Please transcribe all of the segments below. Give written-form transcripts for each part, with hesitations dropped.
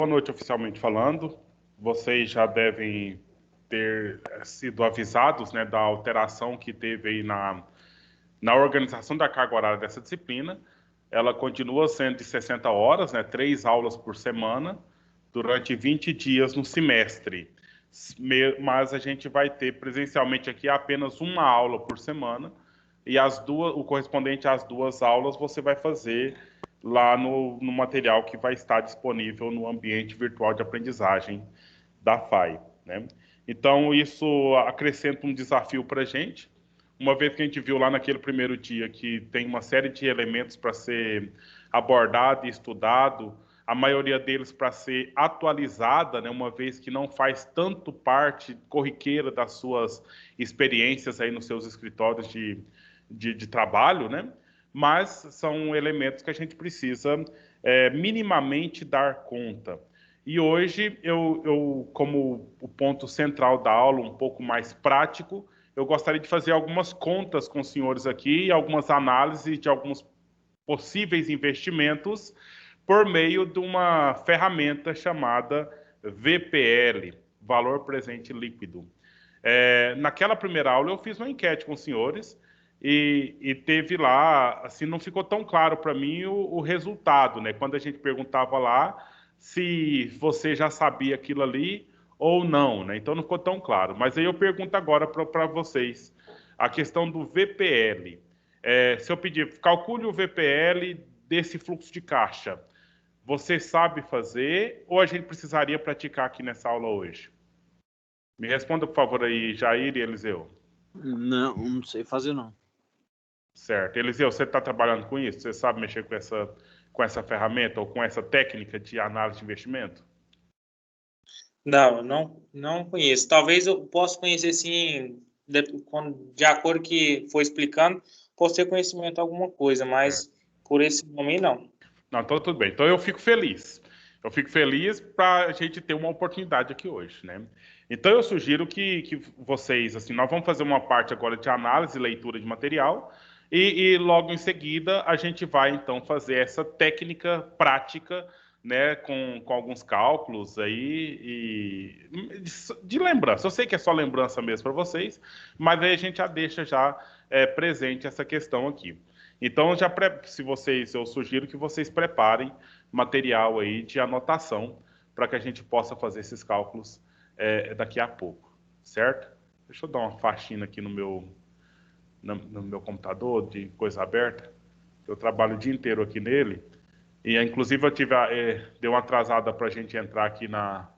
Boa noite, oficialmente falando. Vocês já devem ter sido avisados, né, da alteração que teve aí na organização da carga horária dessa disciplina. Ela continua sendo de 60 horas, né, 3 aulas por semana, durante 20 dias no semestre. Mas a gente vai ter presencialmente aqui apenas uma aula por semana, e o correspondente às 2 aulas você vai fazer lá no material que vai estar disponível no ambiente virtual de aprendizagem da FAI, né? Então, isso acrescenta um desafio para a gente, uma vez que a gente viu lá naquele primeiro dia que tem uma série de elementos para ser abordado e estudado, a maioria deles para ser atualizada, né, uma vez que não faz tanto parte corriqueira das suas experiências aí nos seus escritórios de trabalho, né? Mas são elementos que a gente precisa minimamente dar conta. E hoje, como o ponto central da aula, um pouco mais prático, eu gostaria de fazer algumas contas com os senhores aqui, algumas análises de alguns possíveis investimentos por meio de uma ferramenta chamada VPL, Valor Presente Líquido. Naquela primeira aula eu fiz uma enquete com os senhores e teve lá, assim, não ficou tão claro para mim o resultado, né? Quando a gente perguntava lá se você já sabia aquilo ali ou não, né? Então não ficou tão claro. Mas aí eu pergunto agora para vocês, a questão do VPL. Se eu pedir, calcule o VPL desse fluxo de caixa, você sabe fazer ou a gente precisaria praticar aqui nessa aula hoje? Me responda, por favor, aí, Jair e Eliseu. Não sei fazer, não. Certo. Eliseu, você está trabalhando com isso? Você sabe mexer com essa ferramenta ou com essa técnica de análise de investimento? Não conheço. Talvez eu possa conhecer, sim, de acordo que for explicando, posso ter conhecimento de alguma coisa, mas por esse momento, não. Não, então tudo bem. Então eu fico feliz. Eu fico feliz para a gente ter uma oportunidade aqui hoje, né? Então eu sugiro que vocês, assim, nós vamos fazer uma parte agora de análise e leitura de material e logo em seguida a gente vai então fazer essa técnica prática, né, com alguns cálculos aí de lembrança. Eu sei que é só lembrança mesmo para vocês, mas aí a gente já deixa já presente essa questão aqui. Então, se vocês, eu sugiro que vocês preparem material aí de anotação para que a gente possa fazer esses cálculos daqui a pouco, certo? Deixa eu dar uma faxina aqui no meu computador de coisa aberta. Eu trabalho o dia inteiro aqui nele e, inclusive, deu uma atrasada para a gente entrar aqui na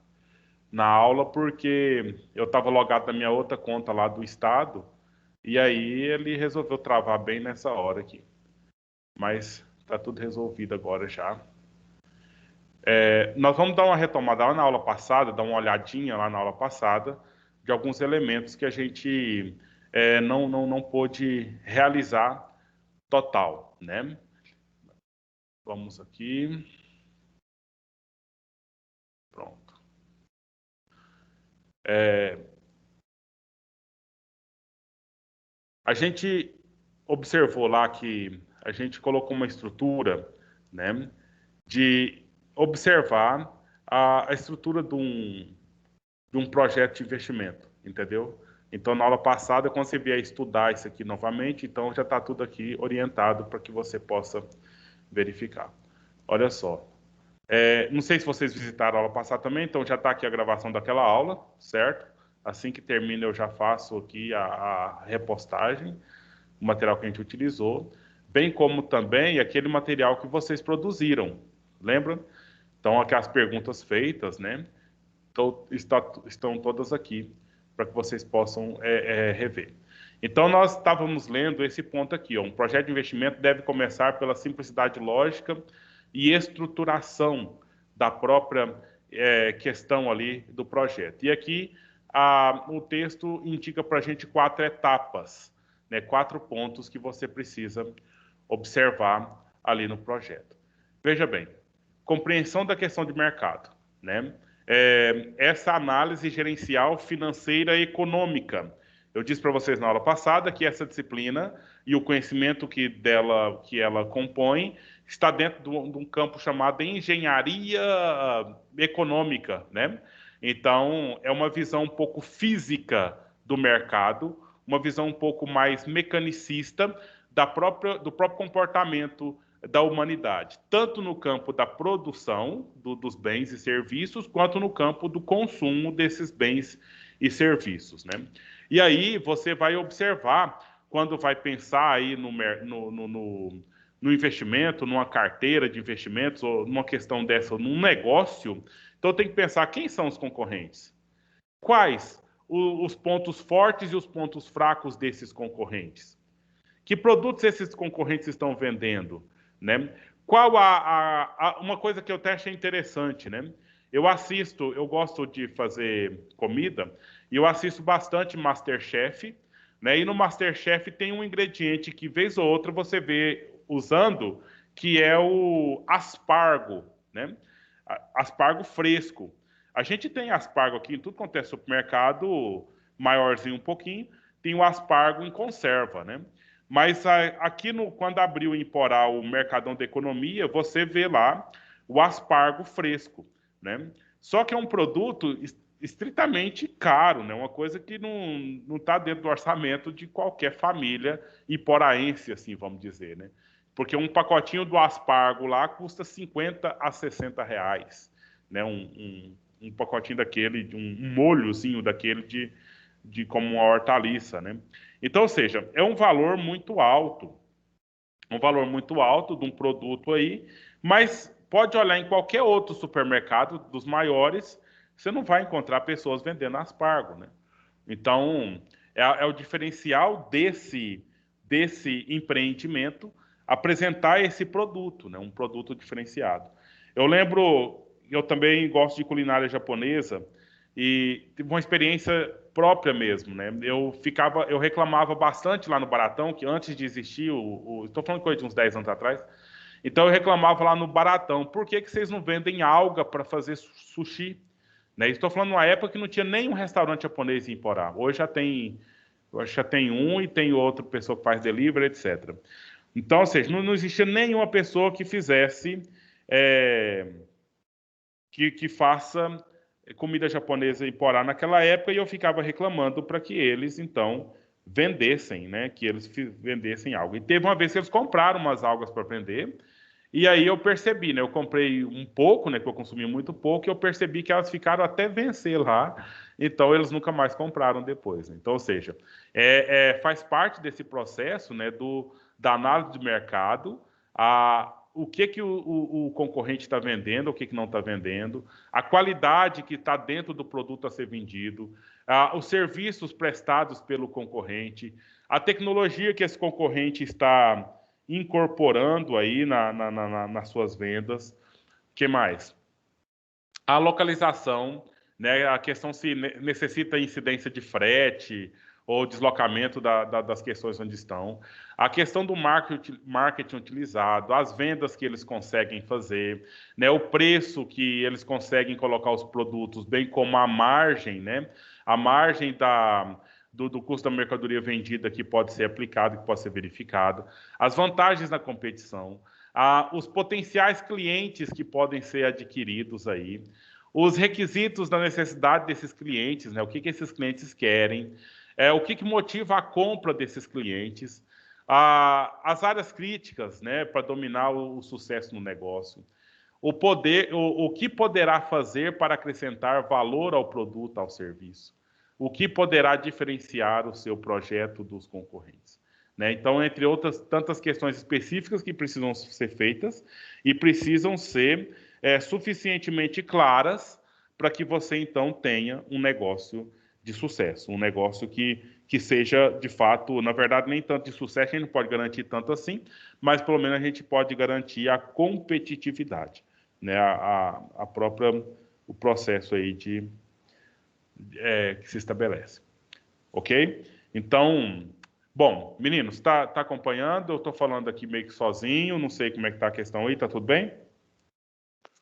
aula porque eu estava logado na minha outra conta lá do estado e aí ele resolveu travar bem nessa hora aqui. Mas está tudo resolvido agora já. Nós vamos dar uma retomada lá na aula passada, dar uma olhadinha lá na aula passada, de alguns elementos que a gente não pôde realizar total, né? Vamos aqui. Pronto. A gente observou lá que a gente colocou uma estrutura, né, de observar a estrutura de um projeto de investimento, entendeu? Então, na aula passada, quando você vier estudar isso aqui novamente, então já está tudo aqui orientado para que você possa verificar. Olha só. Não sei se vocês visitaram a aula passada também, então já está aqui a gravação daquela aula, certo? Assim que termina, eu já faço aqui a repostagem, o material que a gente utilizou, bem como também aquele material que vocês produziram, lembra? Então, aquelas perguntas feitas, né? Então, estão todas aqui para que vocês possam rever. Então, nós estávamos lendo esse ponto aqui. Ó, um projeto de investimento deve começar pela simplicidade lógica e estruturação da própria questão ali do projeto. E aqui o texto indica para a gente 4 etapas, né, 4 pontos que você precisa observar ali no projeto. Veja bem, compreensão da questão de mercado, né? Essa análise gerencial financeira e econômica. Eu disse para vocês na aula passada que essa disciplina e o conhecimento que ela compõe está dentro de um campo chamado engenharia econômica, né? Então, é uma visão um pouco física do mercado, uma visão um pouco mais mecanicista do próprio comportamento da humanidade, tanto no campo da produção dos bens e serviços, quanto no campo do consumo desses bens e serviços, né? E aí você vai observar, quando vai pensar aí no investimento, numa carteira de investimentos, ou numa questão dessa, num negócio, então tem que pensar quem são os concorrentes. Quais os pontos fortes e os pontos fracos desses concorrentes? Que produtos esses concorrentes estão vendendo, né? Qual uma coisa que eu até achei interessante, né? Eu gosto de fazer comida e eu assisto bastante MasterChef, né? E no MasterChef tem um ingrediente que vez ou outra você vê usando, que é o aspargo, né? Aspargo fresco. A gente tem aspargo aqui em tudo quanto é supermercado, maiorzinho um pouquinho, tem o aspargo em conserva, né? Mas aqui, quando abriu em Porá o Mercadão da Economia, você vê lá o aspargo fresco, né? Só que é um produto estritamente caro, né? Uma coisa que não está dentro do orçamento de qualquer família iporaense, assim, vamos dizer, né? Porque um pacotinho do aspargo lá custa 50 a 60 reais, né? Um pacotinho daquele, um molhozinho daquele de como uma hortaliça, né? Então, ou seja, é um valor muito alto de um produto aí, mas pode olhar em qualquer outro supermercado dos maiores, você não vai encontrar pessoas vendendo aspargo, né? Então, é o diferencial desse empreendimento apresentar esse produto, né? Um produto diferenciado. Eu lembro, eu também gosto de culinária japonesa e tive uma experiência própria mesmo, né? Eu reclamava bastante lá no Baratão, que antes de existir estou falando coisa de uns 10 anos atrás, então eu reclamava lá no Baratão, por que vocês não vendem alga para fazer sushi? Né? Estou falando numa época que não tinha nenhum restaurante japonês em Porá. Hoje já tem um e tem outra pessoa que faz delivery, etc. Então, ou seja, não existia nenhuma pessoa que fizesse, que faça comida japonesa em Porá naquela época, e eu ficava reclamando para que eles, então, vendessem, né? Que eles vendessem algo. E teve uma vez que eles compraram umas algas para vender, e aí eu percebi, né? Eu comprei um pouco, né? Que eu consumi muito pouco, e eu percebi que elas ficaram até vencer lá, então eles nunca mais compraram depois, né? Então, ou seja, faz parte desse processo, né? Da análise de mercado, o que o concorrente está vendendo, o que não está vendendo, a qualidade que está dentro do produto a ser vendido, os serviços prestados pelo concorrente, a tecnologia que esse concorrente está incorporando aí nas suas vendas. O que mais? A localização, né? A questão se necessita incidência de frete ou deslocamento das questões onde estão. A questão do marketing utilizado, as vendas que eles conseguem fazer, né? O preço que eles conseguem colocar os produtos, bem como a margem, né? A margem do custo da mercadoria vendida que pode ser aplicado, que pode ser verificado, as vantagens na competição, os potenciais clientes que podem ser adquiridos aí, os requisitos da necessidade desses clientes, né? O que esses clientes querem, o que motiva a compra desses clientes, as áreas críticas, né? Para dominar o sucesso no negócio, o que poderá fazer para acrescentar valor ao produto, ao serviço, o que poderá diferenciar o seu projeto dos concorrentes. Né? Então, entre outras tantas questões específicas que precisam ser feitas e precisam ser suficientemente claras para que você, então, tenha um negócio de sucesso, um negócio que seja, de fato, na verdade, nem tanto de sucesso, a gente não pode garantir tanto assim, mas, pelo menos, a gente pode garantir a competitividade, né? O processo aí que se estabelece. Ok? Então, bom, meninos, tá acompanhando? Eu estou falando aqui meio que sozinho, não sei como é que tá a questão aí, tá tudo bem?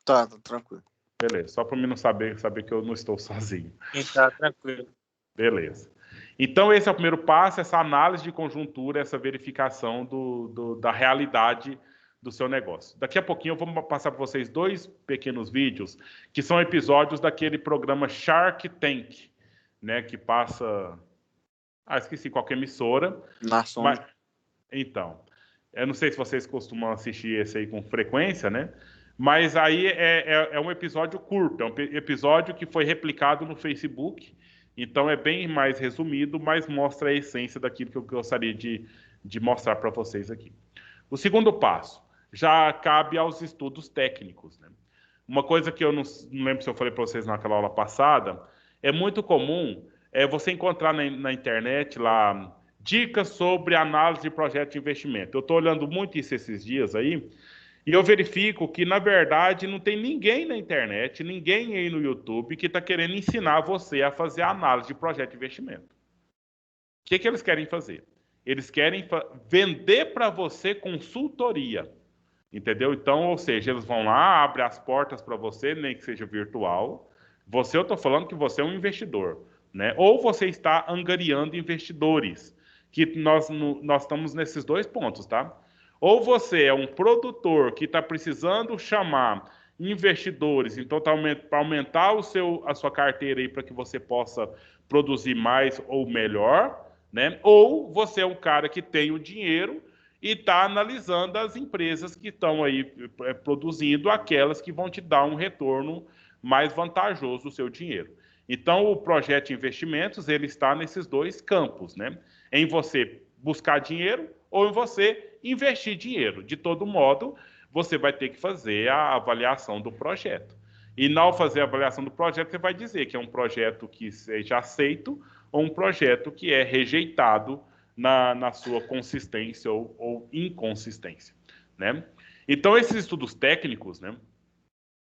Tá tranquilo. Beleza, só para mim não saber que eu não estou sozinho. Tá tranquilo. Beleza. Então, esse é o primeiro passo, essa análise de conjuntura, essa verificação da realidade do seu negócio. Daqui a pouquinho eu vou passar para vocês 2 pequenos vídeos, que são episódios daquele programa Shark Tank, né, que passa... esqueci qual que é a emissora. Nações. Então, eu não sei se vocês costumam assistir esse aí com frequência, né? Mas aí é um episódio curto, é um episódio que foi replicado no Facebook, então é bem mais resumido, mas mostra a essência daquilo que eu gostaria de mostrar para vocês aqui. O segundo passo já cabe aos estudos técnicos, né? Uma coisa que eu não lembro se eu falei para vocês naquela aula passada, é muito comum você encontrar na internet lá dicas sobre análise de projeto de investimento. Eu estou olhando muito isso esses dias aí, e eu verifico que, na verdade, não tem ninguém na internet, ninguém aí no YouTube que está querendo ensinar você a fazer a análise de projeto de investimento. O que eles querem fazer? Eles querem vender para você consultoria. Entendeu? Então, ou seja, eles vão lá, abrem as portas para você, nem que seja virtual. Eu estou falando que você é um investidor, né? Ou você está angariando investidores, que nós estamos nesses 2 pontos, tá? Ou você é um produtor que está precisando chamar investidores, então para aumentar a sua carteira aí para que você possa produzir mais ou melhor, né? Ou você é um cara que tem o dinheiro e está analisando as empresas que estão aí produzindo, aquelas que vão te dar um retorno mais vantajoso do seu dinheiro. Então, o projeto de investimentos, ele está nesses 2 campos, né? Em você buscar dinheiro ou em você investir dinheiro. De todo modo, você vai ter que fazer a avaliação do projeto. E, ao fazer a avaliação do projeto, você vai dizer que é um projeto que seja aceito ou um projeto que é rejeitado na sua consistência ou inconsistência, né? Então, esses estudos técnicos, né?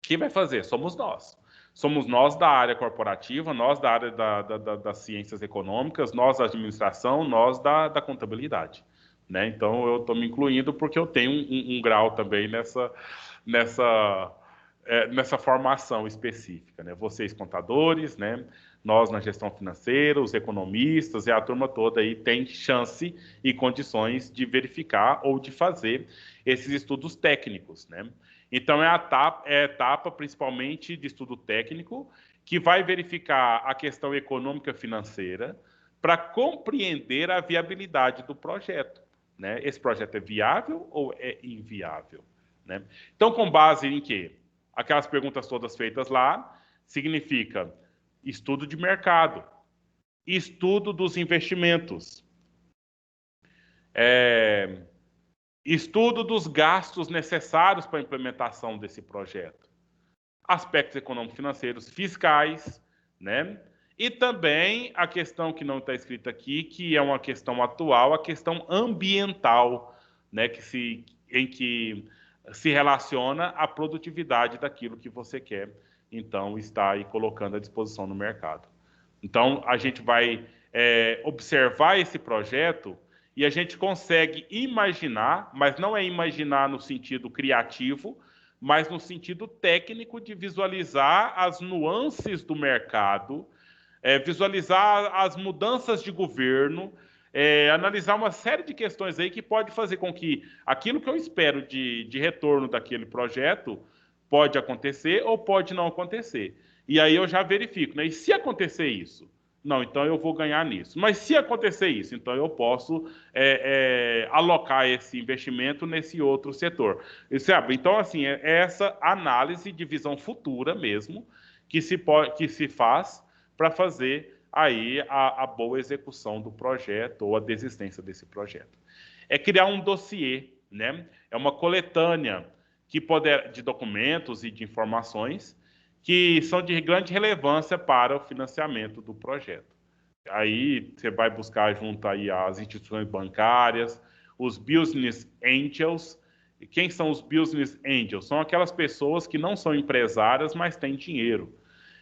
Quem vai fazer? Somos nós. Somos nós da área corporativa, nós da área das ciências econômicas, nós da administração, nós da contabilidade, né? Então, eu estou me incluindo porque eu tenho um grau também nessa formação específica, né? Vocês contadores, né? Nós na gestão financeira, os economistas e a turma toda aí tem chance e condições de verificar ou de fazer esses estudos técnicos, né? Então é a etapa principalmente de estudo técnico que vai verificar a questão econômica financeira para compreender a viabilidade do projeto, né? Esse projeto é viável ou é inviável, né? Então, com base em quê? Aquelas perguntas todas feitas lá significa estudo de mercado, estudo dos investimentos, estudo dos gastos necessários para a implementação desse projeto, aspectos econômico-financeiros fiscais, né? E também a questão que não está escrita aqui, que é uma questão atual, a questão ambiental, né? Em que se relaciona à produtividade daquilo que você quer, então, está aí colocando à disposição no mercado. Então, a gente vai observar esse projeto e a gente consegue imaginar, mas não é imaginar no sentido criativo, mas no sentido técnico de visualizar as nuances do mercado, visualizar as mudanças de governo, analisar uma série de questões aí que pode fazer com que aquilo que eu espero de retorno daquele projeto pode acontecer ou pode não acontecer. E aí eu já verifico, né? E se acontecer isso? Não, então eu vou ganhar nisso. Mas se acontecer isso, então eu posso alocar esse investimento nesse outro setor. Sabe? Então, assim, é essa análise de visão futura mesmo que se faz para fazer aí a boa execução do projeto ou a desistência desse projeto. É criar um dossiê, né? É uma coletânea de documentos e de informações que são de grande relevância para o financiamento do projeto. Aí você vai buscar junto aí as instituições bancárias, os business angels. E quem são os business angels? São aquelas pessoas que não são empresárias, mas têm dinheiro.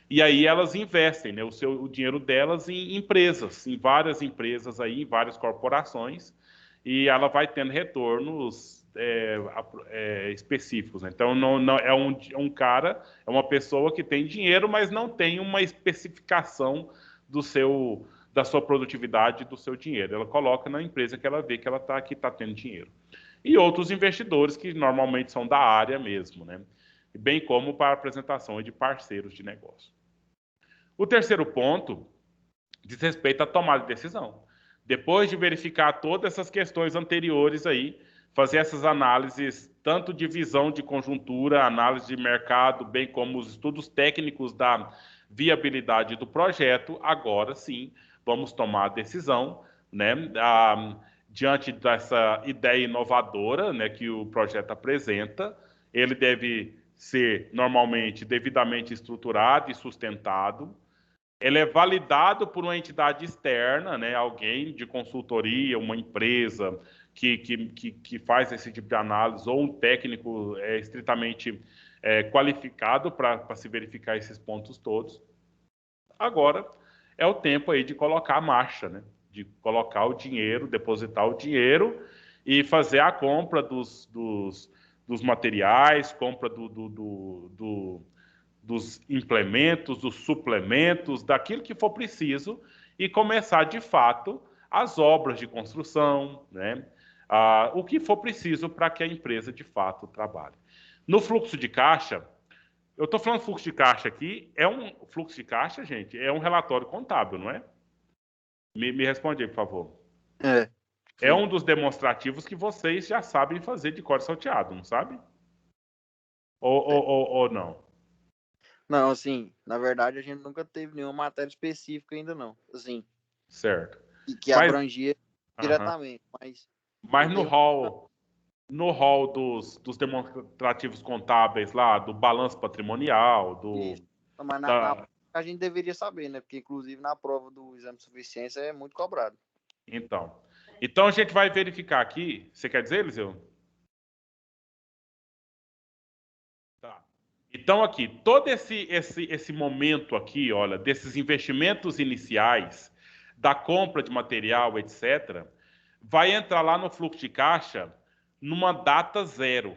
E aí elas investem, né, o dinheiro delas em empresas, em várias empresas aí, em várias corporações, e ela vai tendo retornos específicos, né? Então não é um cara, é uma pessoa que tem dinheiro, mas não tem uma especificação da sua produtividade, do seu dinheiro. Ela coloca na empresa que ela vê que ela está tendo dinheiro. e outros investidores que normalmente são da área mesmo, né? Bem como para a apresentação de parceiros de negócio. O terceiro ponto diz respeito à tomada de decisão. Depois de verificar todas essas questões anteriores aí, fazer essas análises, tanto de visão de conjuntura, análise de mercado, bem como os estudos técnicos da viabilidade do projeto, agora sim vamos tomar a decisão, né, diante dessa ideia inovadora, né, que o projeto apresenta. Ele deve ser normalmente devidamente estruturado e sustentado. Ele é validado por uma entidade externa, né, alguém de consultoria, uma empresa que faz esse tipo de análise, ou um técnico estritamente qualificado para se verificar esses pontos todos. Agora é o tempo aí de colocar a marcha, né, de colocar o dinheiro, depositar o dinheiro e fazer a compra dos materiais, compra dos implementos, dos suplementos, daquilo que for preciso e começar, de fato, as obras de construção, né? O que for preciso para que a empresa, de fato, trabalhe. No fluxo de caixa, eu estou falando fluxo de caixa aqui, fluxo de caixa, gente, é um relatório contábil, não é? Me responde aí, por favor. É um dos demonstrativos que vocês já sabem fazer de código salteado, não sabe? Ou não? Não, assim, na verdade a gente nunca teve nenhuma matéria específica ainda não, assim, Certo. que abrangia diretamente, mas no hall dos demonstrativos contábeis lá, do balanço patrimonial, Isso. Mas na a gente deveria saber, né? Porque inclusive na prova do exame de suficiência é muito cobrado. Então a gente vai verificar aqui. Você quer dizer, Eliseu? Tá. Então aqui, todo esse momento aqui, olha, desses investimentos iniciais, da compra de material, etc., vai entrar lá no fluxo de caixa numa data zero,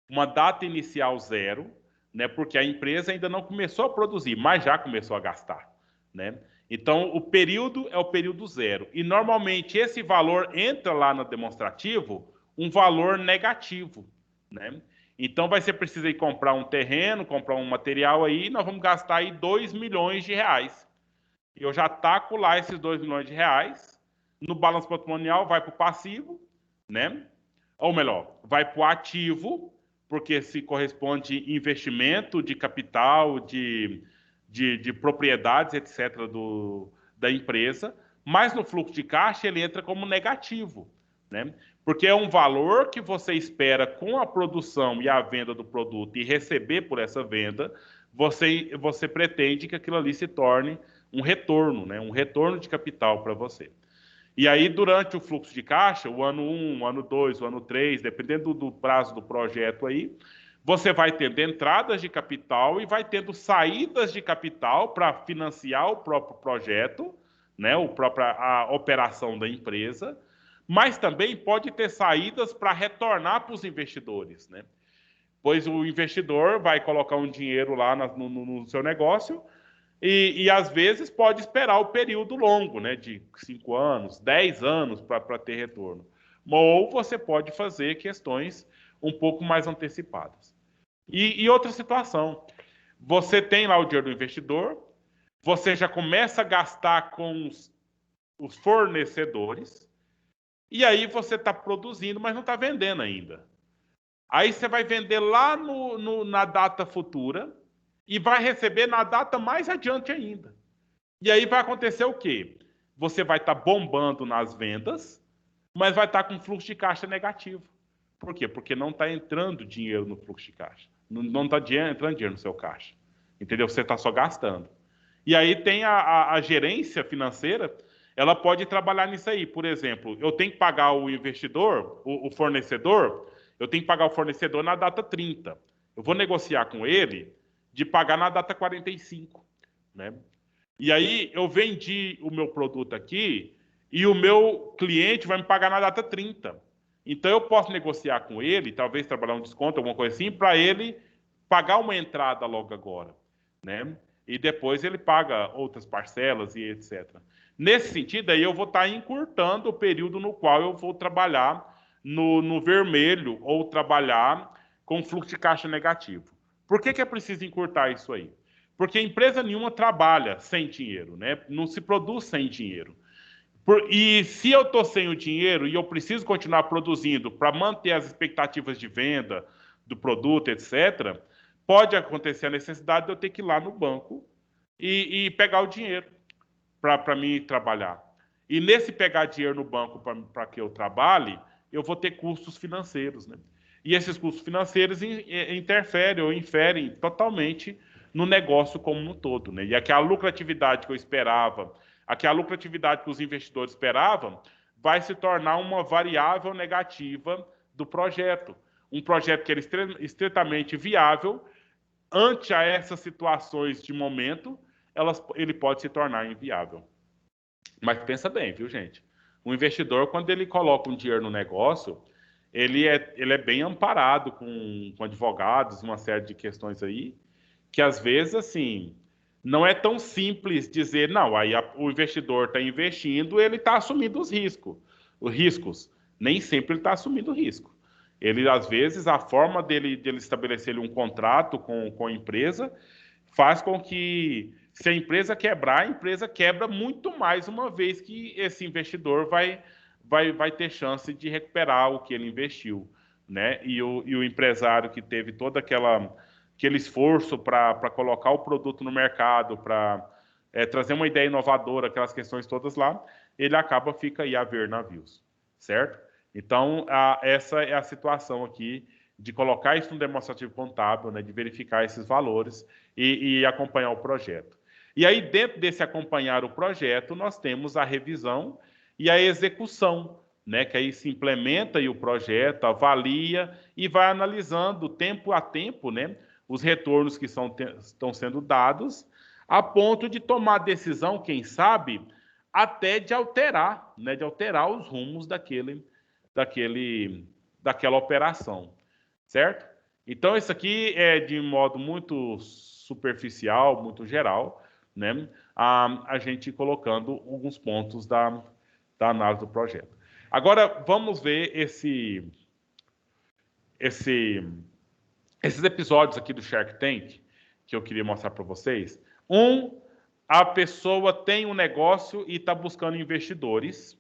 uma data inicial zero, né? Porque a empresa ainda não começou a produzir, mas já começou a gastar, né? Então o período é o período zero e normalmente esse valor entra lá no demonstrativo um valor negativo, né? Então vai ser preciso ir comprar um terreno, comprar um material aí, nós vamos gastar aí 2 milhões de reais. E eu já taco lá esses 2 milhões de reais, no balanço patrimonial vai para o passivo, né? Ou melhor, vai para o ativo, porque se corresponde investimento de capital, de propriedades, etc., da empresa, mas no fluxo de caixa ele entra como negativo, né? Porque é um valor que você espera com a produção e a venda do produto e receber por essa venda, você pretende que aquilo ali se torne um retorno, né? Um retorno de capital para você. E aí, durante o fluxo de caixa, o ano 1, o ano 2, o ano 3, dependendo do prazo do projeto aí, você vai tendo entradas de capital e vai tendo saídas de capital para financiar o próprio projeto, né, a operação da empresa, mas também pode ter saídas para retornar para os investidores, né? Pois o investidor vai colocar um dinheiro lá no seu negócio e às vezes pode esperar o período longo, né, de 5 anos, 10 anos para ter retorno. Ou você pode fazer questões um pouco mais antecipadas. E outra situação, você tem lá o dinheiro do investidor, você já começa a gastar com os fornecedores, e aí você está produzindo, mas não está vendendo ainda. Aí você vai vender lá na data futura e vai receber na data mais adiante ainda. E aí vai acontecer o quê? Você vai estar bombando nas vendas, mas vai estar com fluxo de caixa negativo. Por quê? Porque não está entrando dinheiro no fluxo de caixa. Não está entrando dinheiro no seu caixa. Entendeu? Você está só gastando. E aí tem a gerência financeira, ela pode trabalhar nisso aí. Por exemplo, eu tenho que pagar o investidor, o fornecedor, eu tenho que pagar o fornecedor na data 30. Eu vou negociar com ele de pagar na data 45, né? E aí eu vendi o meu produto aqui e o meu cliente vai me pagar na data 30. Então eu posso negociar com ele, talvez trabalhar um desconto, alguma coisa assim, para ele pagar uma entrada logo agora, né? E depois ele paga outras parcelas e etc. Nesse sentido, aí eu vou estar encurtando o período no qual eu vou trabalhar no vermelho ou trabalhar com fluxo de caixa negativo. Por que é preciso encurtar isso aí? Porque empresa nenhuma trabalha sem dinheiro, né? Não se produz sem dinheiro. E se eu estou sem o dinheiro e eu preciso continuar produzindo para manter as expectativas de venda do produto, etc., pode acontecer a necessidade de eu ter que ir lá no banco e pegar o dinheiro para mim trabalhar. E nesse pegar dinheiro no banco para que eu trabalhe, eu vou ter custos financeiros, né? E esses custos financeiros interferem ou inferem totalmente no negócio como no todo, né? E aquela lucratividade que eu esperava, aquela lucratividade que os investidores esperavam, vai se tornar uma variável negativa do projeto. Um projeto que era estritamente viável, ante a essas situações de momento, ele pode se tornar inviável. Mas pensa bem, viu, gente? O investidor, quando ele coloca um dinheiro no negócio, ele é bem amparado com advogados, uma série de questões aí, que às vezes, assim, não é tão simples dizer, não, aí o investidor está investindo, ele está assumindo os riscos. Nem sempre ele está assumindo o risco. Ele, às vezes, a forma dele estabelecer um contrato com a empresa faz com que, se a empresa quebrar, a empresa quebra muito mais uma vez que esse investidor vai ter chance de recuperar o que ele investiu, né? E o empresário que teve todo aquele esforço para colocar o produto no mercado, para trazer uma ideia inovadora, aquelas questões todas lá, ele fica aí a ver navios, certo? Então, essa é a situação aqui de colocar isso no demonstrativo contábil, né, de verificar esses valores e acompanhar o projeto. E aí, dentro desse acompanhar o projeto, nós temos a revisão e a execução, né, que aí se implementa aí o projeto, avalia e vai analisando tempo a tempo, né, os retornos que estão sendo dados, a ponto de tomar decisão, quem sabe, até de alterar, né, de alterar os rumos daquela operação, certo? Então, isso aqui é de modo muito superficial, muito geral, né? A gente colocando alguns pontos da análise do projeto. Agora, vamos ver esses episódios aqui do Shark Tank que eu queria mostrar para vocês. A pessoa tem um negócio e está buscando investidores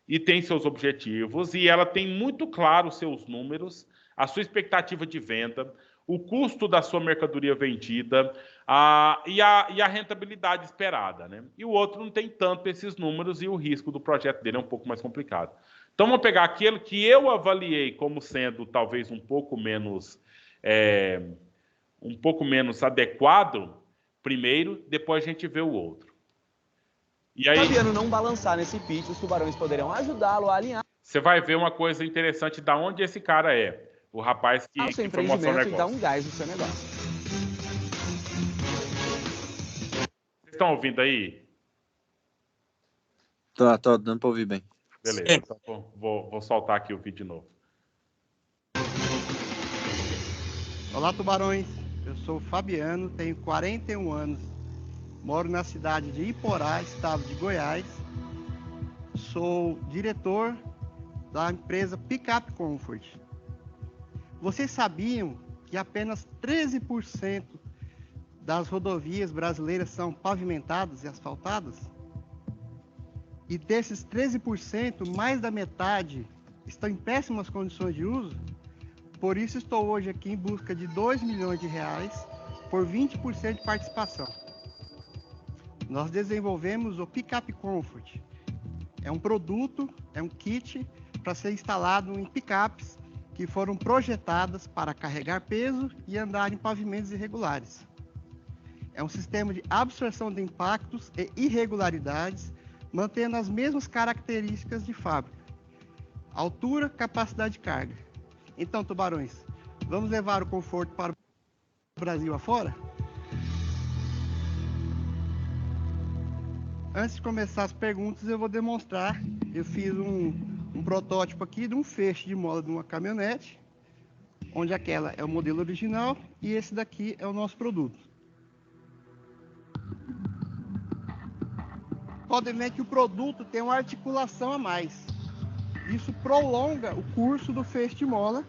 e tem seus objetivos e ela tem muito claro os seus números, a sua expectativa de venda, o custo da sua mercadoria vendida e a rentabilidade esperada, né? E o outro não tem tanto esses números e o risco do projeto dele é um pouco mais complicado. Então, vamos pegar aquele que eu avaliei como sendo talvez um pouco menos adequado primeiro, depois a gente vê o outro. E aí, Fabiano não balançar nesse pitch, os tubarões poderão ajudá-lo a alinhar. Você vai ver uma coisa interessante da onde esse cara é. O rapaz que foi mostrar o negócio. E dar um gás no seu negócio. Vocês estão ouvindo aí? Tô dando para ouvir bem. Beleza, então vou soltar aqui o vídeo de novo. Olá, tubarões. Eu sou o Fabiano, tenho 41 anos. Moro na cidade de Iporá, estado de Goiás. Sou diretor da empresa Pickup Comfort. Vocês sabiam que apenas 13% das rodovias brasileiras são pavimentadas e asfaltadas? E desses 13%, mais da metade estão em péssimas condições de uso? Por isso estou hoje aqui em busca de R$2 milhões por 20% de participação. Nós desenvolvemos o Pickup Comfort. É um produto, é um kit para ser instalado em picapes que foram projetadas para carregar peso e andar em pavimentos irregulares. É um sistema de absorção de impactos e irregularidades, mantendo as mesmas características de fábrica: altura, capacidade de carga. Então, tubarões, vamos levar o conforto para o Brasil afora? Antes de começar as perguntas, eu vou demonstrar. Eu fiz um protótipo aqui de um feixe de mola de uma caminhonete, onde aquela é o modelo original e esse daqui é o nosso produto. Podem ver que o produto tem uma articulação a mais. Isso prolonga o curso do feixe de mola,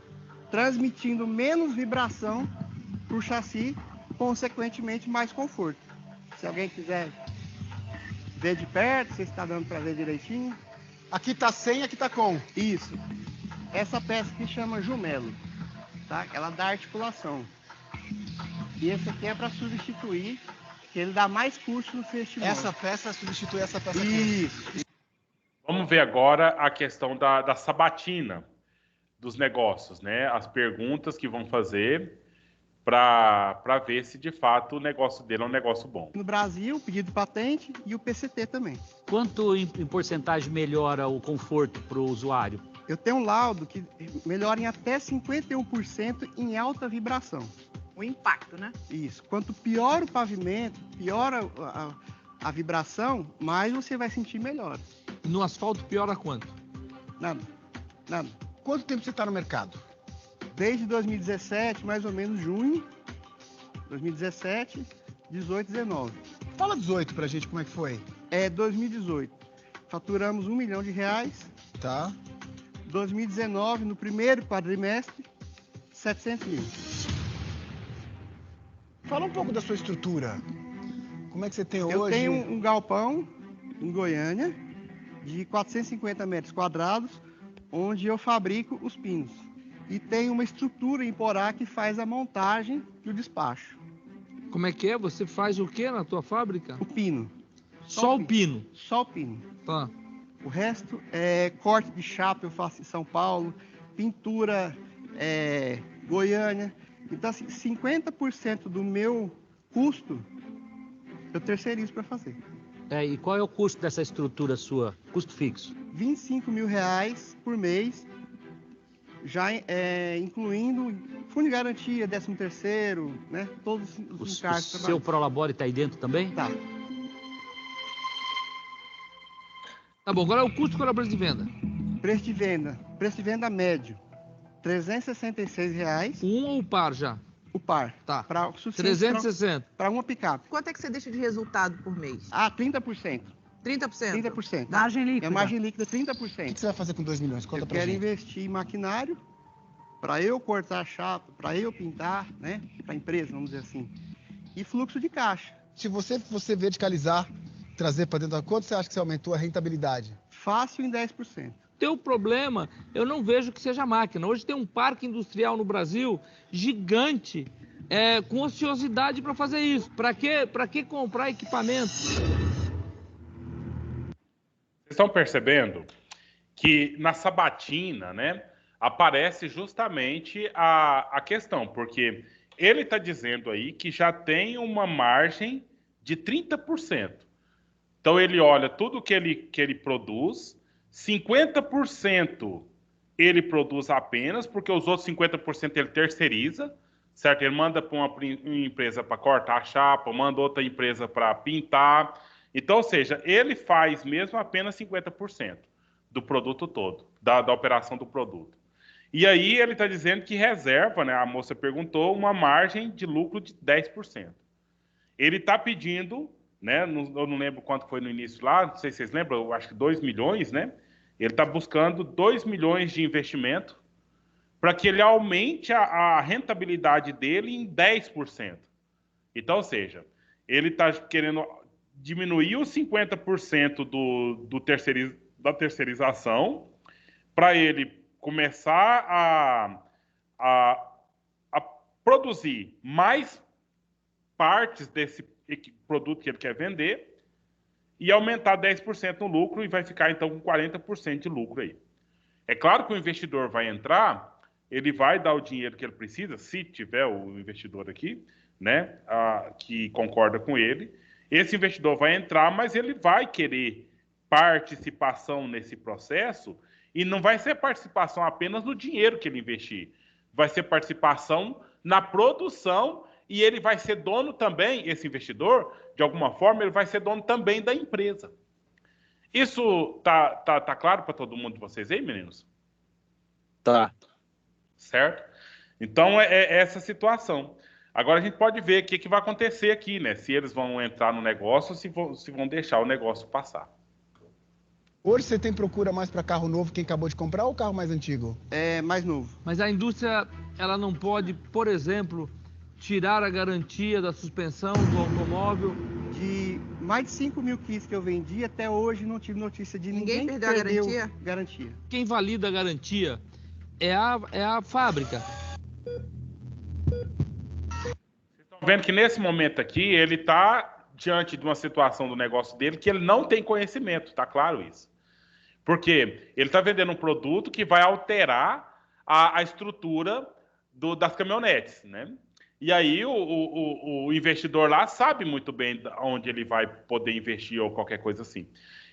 transmitindo menos vibração para o chassi, consequentemente mais conforto. Se alguém quiser ver de perto, se está dando para ver direitinho. Aqui tá sem, aqui tá com. Isso. Essa peça aqui chama jumelo, tá? Ela dá articulação. E esse aqui é para substituir, que ele dá mais curso no feixe de mola. Essa peça substitui essa peça aqui. Isso. Vamos ver agora a questão da sabatina dos negócios, né? As perguntas que vão fazer para ver se de fato o negócio dele é um negócio bom. No Brasil, o pedido de patente e o PCT também. Quanto em porcentagem melhora o conforto para o usuário? Eu tenho um laudo que melhora em até 51% em alta vibração. O impacto, né? Isso. Quanto pior o pavimento, pior a vibração, mais você vai sentir melhor. No asfalto piora quanto? Nada. Nada. Quanto tempo você está no mercado? Desde 2017, mais ou menos junho. 2017, 18, 19. Fala 18 pra gente, como é que foi? 2018. Faturamos R$1 milhão. Tá. 2019, no primeiro quadrimestre, 700 mil. Fala um pouco da sua estrutura. Como é que você tem hoje? Eu tenho um galpão em Goiânia, de 450 metros quadrados, onde eu fabrico os pinos. E tem uma estrutura em Porá que faz a montagem e o despacho. Como é que é? Você faz o que na tua fábrica? O pino. Só o pino? Só o pino. Tá. O resto é corte de chapa, eu faço em São Paulo, pintura Goiânia. Então, assim, 50% do meu custo eu terceirizo para fazer. E qual é o custo dessa estrutura sua? Custo fixo? R$25 mil por mês, já incluindo fundo de garantia, 13º, né? Todos os encargos. O seu Prolabore está aí dentro também? Tá. Tá bom, agora é o custo para o preço de venda. Preço de venda médio, R$366. Um ou o par já? O par. Tá. 360. Para uma picape. Quanto é que você deixa de resultado por mês? 30%. 30%? 30%. Margem líquida. É margem líquida, O que 30%. você vai fazer com 2 milhões? Conta Eu pra quero gente. investir em maquinário, para eu cortar a chapa, para eu pintar, né? Para a empresa, vamos dizer assim. E fluxo de caixa. Se você verticalizar, trazer para dentro da conta, você acha que você aumentou a rentabilidade? Fácil em 10%. Teu problema, eu não vejo que seja máquina. Hoje tem um parque industrial no Brasil gigante, com ociosidade para fazer isso. Para que comprar equipamento? Vocês estão percebendo que na sabatina, né, aparece justamente a questão, porque ele está dizendo aí que já tem uma margem de 30%. Então ele olha tudo que ele produz, 50% ele produz apenas, porque os outros 50% ele terceiriza, certo? Ele manda para uma empresa para cortar a chapa, manda outra empresa para pintar. Então, ou seja, ele faz mesmo apenas 50% do produto todo, da operação do produto. E aí ele está dizendo que reserva, né? A moça perguntou, uma margem de lucro de 10%. Ele está pedindo, né? Eu não lembro quanto foi no início lá, não sei se vocês lembram, eu acho que 2 milhões, né? Ele está buscando 2 milhões de investimento para que ele aumente a rentabilidade dele em 10%. Então, ou seja, ele está querendo diminuir os 50% da terceirização para ele começar a produzir mais partes desse produto que ele quer vender e aumentar 10% no lucro e vai ficar, então, com 40% de lucro aí. É claro que o investidor vai entrar, ele vai dar o dinheiro que ele precisa, se tiver o investidor aqui, né, que concorda com ele. Esse investidor vai entrar, mas ele vai querer participação nesse processo e não vai ser participação apenas no dinheiro que ele investir. Vai ser participação na produção e ele vai ser dono também, esse investidor, de alguma forma, ele vai ser dono também da empresa. Isso tá claro para todo mundo de vocês aí, meninos? Tá. Certo? Então, é essa situação. Agora, a gente pode ver o que vai acontecer aqui, né? Se eles vão entrar no negócio ou se vão deixar o negócio passar. Hoje você tem procura mais para carro novo, quem acabou de comprar, ou carro mais antigo? É mais novo. Mas a indústria, ela não pode, por exemplo, tirar a garantia da suspensão do automóvel? De mais de 5 mil kits que eu vendi, até hoje não tive notícia de ninguém que perdeu a garantia? garantia. Quem valida a garantia é a fábrica. Vocês estão vendo que nesse momento aqui, ele está diante de uma situação do negócio dele que ele não tem conhecimento, tá claro isso? Porque ele está vendendo um produto que vai alterar a estrutura das caminhonetes, né? E aí o investidor lá sabe muito bem onde ele vai poder investir ou qualquer coisa assim.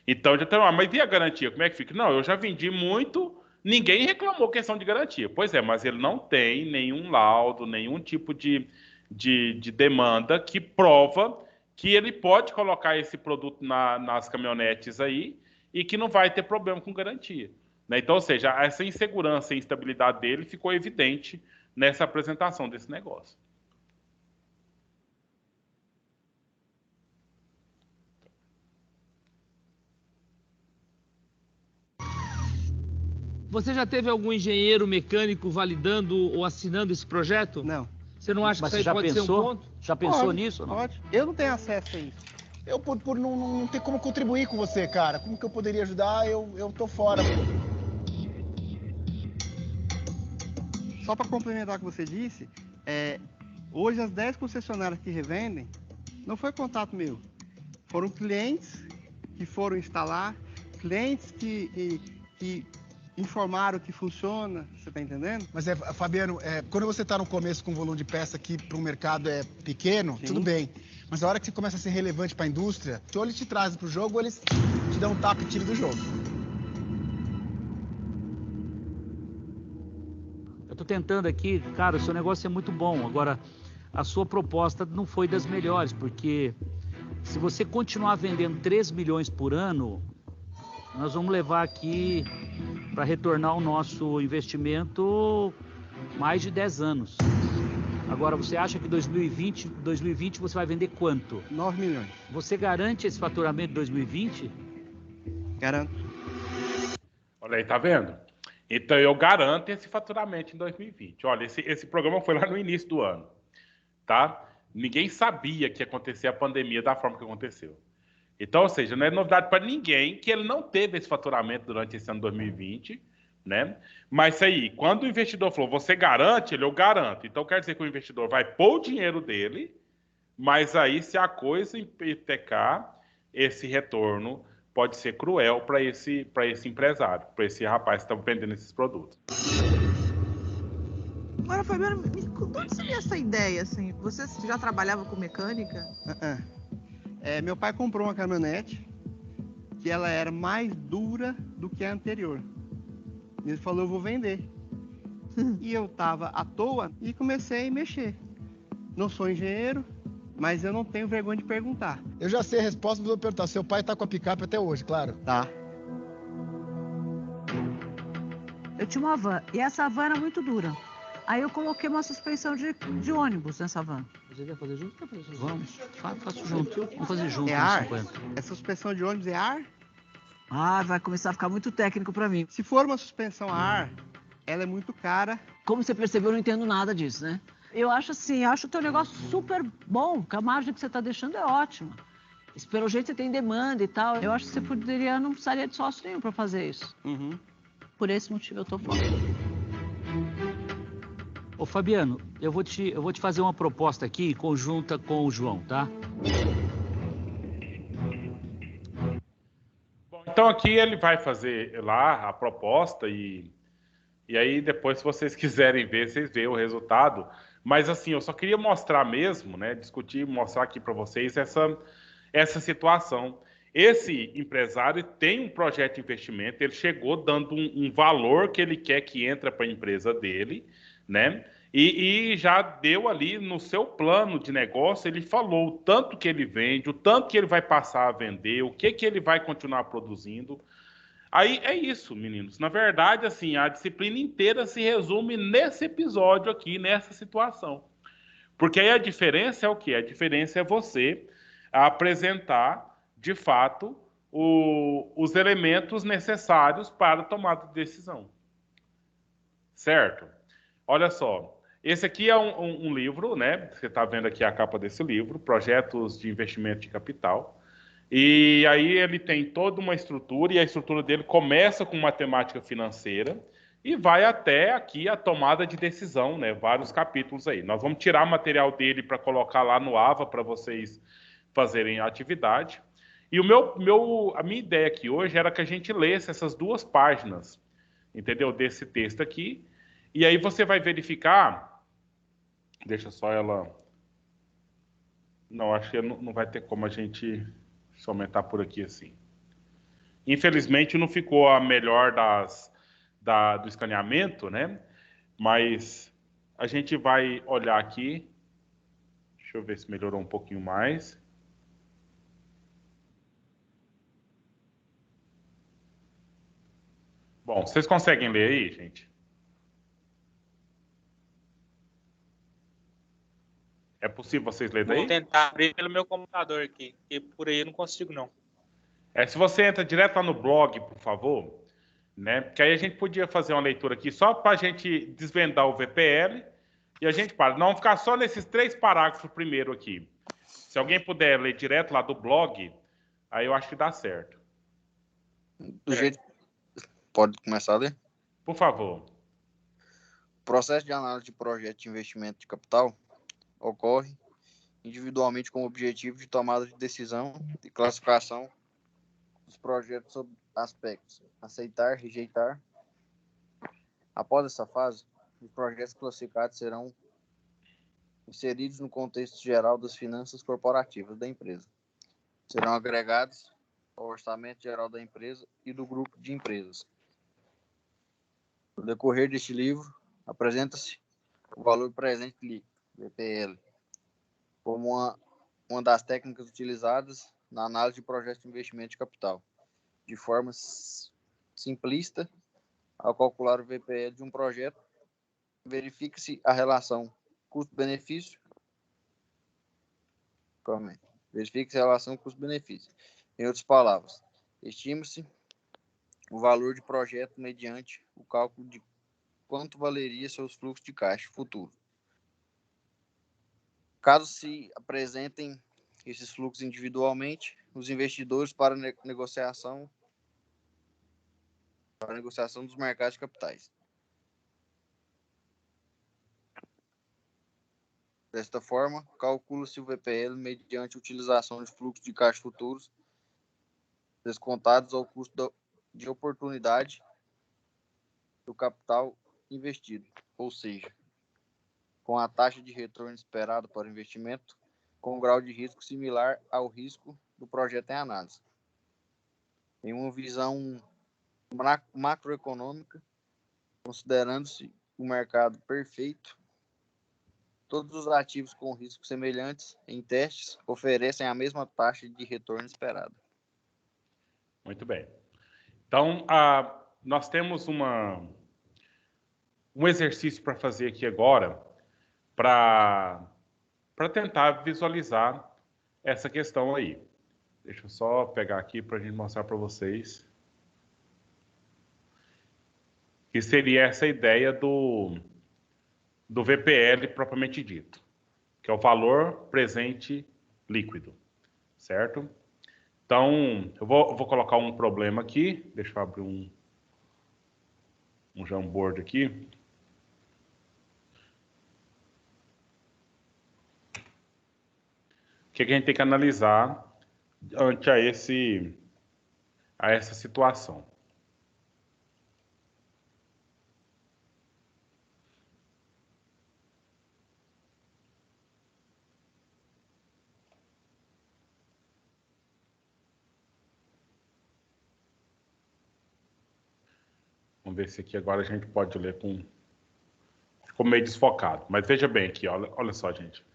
Então já tem, mas e a garantia? Como é que fica? Não, eu já vendi muito, ninguém reclamou questão de garantia. Pois é, mas ele não tem nenhum laudo, nenhum tipo de demanda que prova que ele pode colocar esse produto nas caminhonetes aí e que não vai ter problema com garantia, né? Então, ou seja, essa insegurança e instabilidade dele ficou evidente nessa apresentação desse negócio. Você já teve algum engenheiro mecânico validando ou assinando esse projeto? Não. Você não acha Mas que isso você aí já pode ser um pensou? ponto? Já pensou Pode, nisso? Ou não? Pode. Eu não tenho acesso a isso. Eu, por não ter como contribuir com você, cara. Como que eu poderia ajudar? Eu tô fora. Só para complementar o que você disse, hoje as 10 concessionárias que revendem, não foi contato meu. Foram clientes que foram instalar, clientes que informaram que funciona, você está entendendo? Mas, Fabiano, quando você tá no começo com volume de peça que para o mercado é pequeno, Sim. tudo bem. Mas a hora que você começa a ser relevante para a indústria, ou eles te trazem pro jogo, ou eles te dão um tapa e tiram do jogo. Eu tô tentando aqui, cara, o seu negócio é muito bom. Agora, a sua proposta não foi das melhores, porque se você continuar vendendo 3 milhões por ano, nós vamos levar aqui para retornar o nosso investimento mais de 10 anos. Agora, você acha que 2020 você vai vender quanto? 9 milhões. Você garante esse faturamento de 2020? Garanto. Olha aí, tá vendo? Então eu garanto esse faturamento em 2020. Olha, esse programa foi lá no início do ano, tá? Ninguém sabia que ia acontecer a pandemia da forma que aconteceu. Então, ou seja, não é novidade para ninguém que ele não teve esse faturamento durante esse ano 2020, né? Mas isso aí, quando o investidor falou, você garante? Eu garanto. Então quer dizer que o investidor vai pôr o dinheiro dele, mas aí se a coisa hipotecar, esse retorno pode ser cruel para esse empresário, para esse rapaz que está vendendo esses produtos. Agora, Fabiano, de onde seria essa ideia, assim? Você já trabalhava com mecânica? Meu pai comprou uma caminhonete que ela era mais dura do que a anterior. Ele falou, eu vou vender. E eu tava à toa e comecei a mexer. Não sou engenheiro, mas eu não tenho vergonha de perguntar. Eu já sei a resposta, mas vou perguntar. Seu pai tá com a picape até hoje, claro. Tá. Eu tinha uma van, e essa van era muito dura. Aí eu coloquei uma suspensão de ônibus nessa van. Você quer fazer junto? Quer fazer junto? Vamos, faço junto. Vamos fazer junto. É ar? 50. É suspensão de ônibus, é ar? Ah, vai começar a ficar muito técnico pra mim. Se for uma suspensão a ar, ela é muito cara. Como você percebeu, eu não entendo nada disso, né? Eu acho assim, acho o teu negócio super bom, que a margem que você tá deixando é ótima. Pelo jeito você tem demanda e tal. Eu acho que você poderia, não precisaria de sócio nenhum pra fazer isso. Uhum. Por esse motivo eu tô fora. Ô Fabiano, eu vou te fazer uma proposta aqui conjunta com o João, tá? Bom, então aqui ele vai fazer lá a proposta e aí depois, se vocês quiserem ver, vocês veem o resultado. Mas assim, eu só queria mostrar mesmo, né, discutir, mostrar aqui para vocês essa situação. Esse empresário tem um projeto de investimento, ele chegou dando um valor que ele quer que entre para a empresa dele, né? E já deu ali no seu plano de negócio, ele falou o tanto que ele vende, o tanto que ele vai passar a vender, o que ele vai continuar produzindo. Aí é isso, meninos. Na verdade, assim, a disciplina inteira se resume nesse episódio aqui, nessa situação. Porque aí a diferença é o quê? A diferença é você apresentar, de fato, os elementos necessários para a tomada de decisão. Certo? Olha só, esse aqui é um livro, né? Você está vendo aqui a capa desse livro, Projetos de Investimento de Capital. E aí ele tem toda uma estrutura, e a estrutura dele começa com matemática financeira e vai até aqui a tomada de decisão, né? Vários capítulos aí. Nós vamos tirar material dele para colocar lá no AVA para vocês fazerem a atividade. E a minha ideia aqui hoje era que a gente lesse essas 2 páginas, entendeu? Desse texto aqui. E aí você vai verificar... Deixa só ela... Não, acho que não vai ter como a gente... Deixa eu aumentar por aqui assim. Infelizmente não ficou a melhor do escaneamento, né? Mas a gente vai olhar aqui. Deixa eu ver se melhorou um pouquinho mais. Bom, vocês conseguem ler aí, gente? É possível vocês lerem daí? Vou tentar abrir pelo meu computador aqui, porque por aí eu não consigo, não. Se você entra direto lá no blog, por favor, né? Porque aí a gente podia fazer uma leitura aqui só para a gente desvendar o VPL e a gente para. Não vamos ficar só nesses 3 parágrafos primeiro aqui. Se alguém puder ler direto lá do blog, aí eu acho que dá certo. Do jeito... Pode começar a ler? Por favor. O processo de análise de projeto de investimento de capital ocorre individualmente com o objetivo de tomada de decisão e classificação dos projetos sob aspectos aceitar, rejeitar. Após essa fase, os projetos classificados serão inseridos no contexto geral das finanças corporativas da empresa. Serão agregados ao orçamento geral da empresa e do grupo de empresas. No decorrer deste livro, apresenta-se o valor presente líquido, VPL, como uma das técnicas utilizadas na análise de projetos de investimento de capital. De forma simplista, ao calcular o VPL de um projeto, verifica-se a relação custo-benefício. Verifica-se a relação custo-benefício. Em outras palavras, estima-se o valor de projeto mediante o cálculo de quanto valeria seus fluxos de caixa futuro. Caso se apresentem esses fluxos individualmente, os investidores para negociação dos mercados de capitais. Desta forma, calcula-se o VPL mediante a utilização de fluxos de caixa futuros descontados ao custo de oportunidade do capital investido, ou seja, com a taxa de retorno esperada para o investimento, com um grau de risco similar ao risco do projeto em análise. Em uma visão macroeconômica, considerando-se o mercado perfeito, todos os ativos com riscos semelhantes em testes oferecem a mesma taxa de retorno esperada. Muito bem. Então, nós temos um exercício para fazer aqui agora, para tentar visualizar essa questão aí. Deixa eu só pegar aqui para a gente mostrar para vocês. Que seria essa ideia do VPL propriamente dito, que é o valor presente líquido, certo? Então, eu vou colocar um problema aqui. Deixa eu abrir um Jamboard aqui. O que a gente tem que analisar ante a essa situação? Vamos ver se aqui agora a gente pode ler com... Ficou meio desfocado. Mas veja bem aqui, olha só, gente.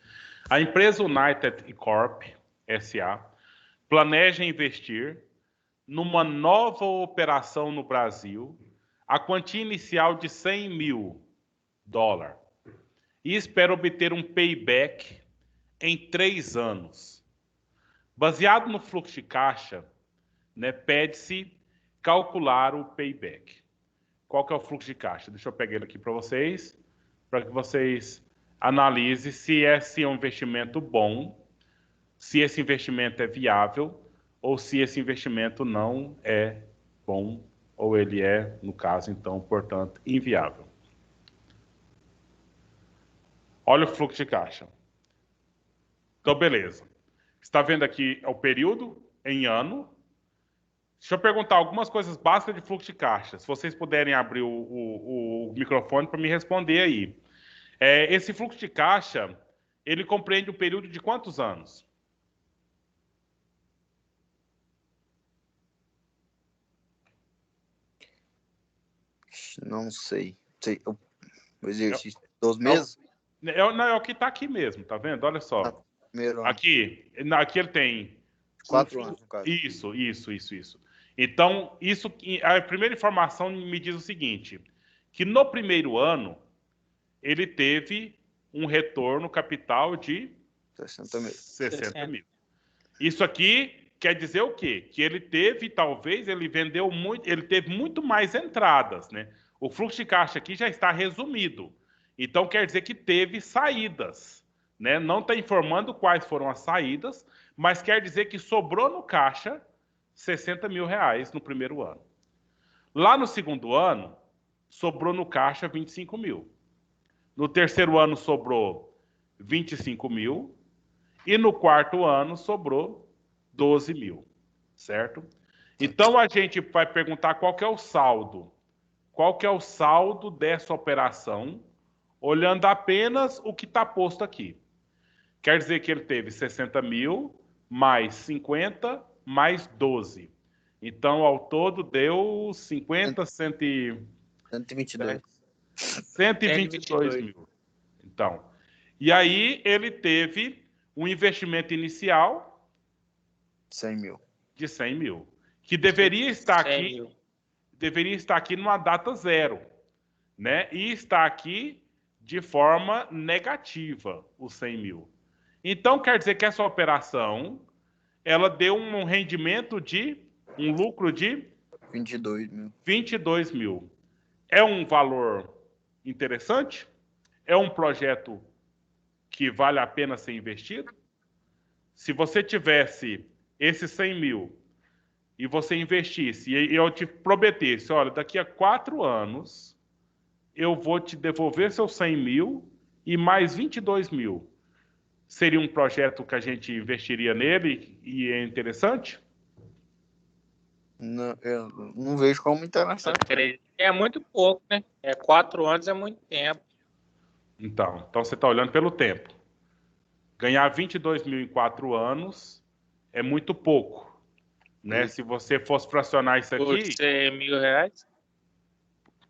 A empresa United Corp, S.A., planeja investir numa nova operação no Brasil, a quantia inicial de $100 mil, e espera obter um payback em 3 anos. Baseado no fluxo de caixa, né, pede-se calcular o payback. Qual que é o fluxo de caixa? Deixa eu pegar ele aqui para vocês que vocês analisem se esse é um investimento bom, se esse investimento é viável ou se esse investimento não é bom ou ele é, no caso, então, portanto, inviável. Olha o fluxo de caixa. Então, beleza. Você está vendo aqui o período em ano. Deixa eu perguntar algumas coisas básicas de fluxo de caixa. Se vocês puderem abrir o microfone para me responder aí. Esse fluxo de caixa, ele compreende um período de quantos anos? Não sei. O exercício. 12 meses? Não, é o que está aqui mesmo, tá vendo? Olha só. Aqui ele tem 4 anos, no caso. Isso. Então, a primeira informação me diz o seguinte, que no primeiro ano, ele teve um retorno capital de 60 mil. Isso aqui quer dizer o quê? Que ele teve, talvez, ele vendeu muito, ele teve muito mais entradas, né? O fluxo de caixa aqui já está resumido. Então, quer dizer que teve saídas, né? Não está informando quais foram as saídas, mas quer dizer que sobrou no caixa 60 mil reais no primeiro ano. Lá no segundo ano, sobrou no caixa 25 mil. No terceiro ano, sobrou 25 mil. E no quarto ano, sobrou 12 mil. Certo? Então, a gente vai perguntar qual que é o saldo. Qual que é o saldo dessa operação, olhando apenas o que está posto aqui. Quer dizer que ele teve 60 mil, mais 50, mais 12. Então, ao todo, deu 122 mil. Então, e aí ele teve um investimento inicial 100 mil. De 100 mil. Que deveria estar aqui, numa data zero, né? E está aqui de forma negativa, os 100 mil. Então, quer dizer que essa operação, ela deu um rendimento um lucro de 22 mil. É um valor interessante? É um projeto que vale a pena ser investido? Se você tivesse esses 100 mil e você investisse, e eu te prometesse, olha, daqui a 4 anos eu vou te devolver seus 100 mil e mais 22 mil. Seria um projeto que a gente investiria nele e é interessante? Não, eu não vejo como interessante. É muito pouco, né? 4 anos é muito tempo. Então você está olhando pelo tempo. Ganhar 22 mil em 4 anos é muito pouco. Né? Se você fosse fracionar isso aqui... Por 100 mil reais?